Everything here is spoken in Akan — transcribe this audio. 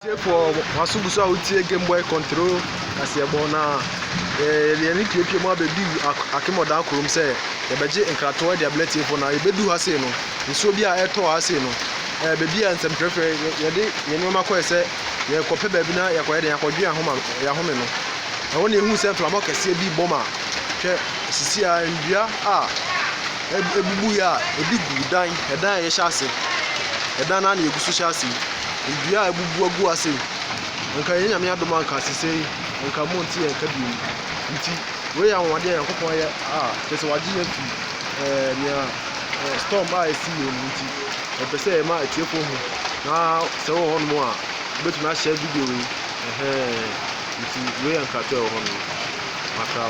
For Masubusa utie Game Boy control Kasiabona the Nipi mo bedu Akim Oda Destroys say the beje nkrato de ability for na ebedu hase no nso bi a eto hase no bebi a nsem prefer ye de ye nyoma ko say ye kope bebi na ye koye de yakodwe ahoma ya home no e wona ehu say flamo kese bi boma hwe sisi a ndua a ebubu ya ebigu dan edan ye hyase edan na egusu hyase ndua ebubu agu ase nka ye nyame adom anka sese nka monti enka bi nti we ya wade yankopon ye pese waji ya fi nia storm ba esi ye nti e pese ma etiefo hu na se wo hono a betuma share video we nti we yanka to ho no makra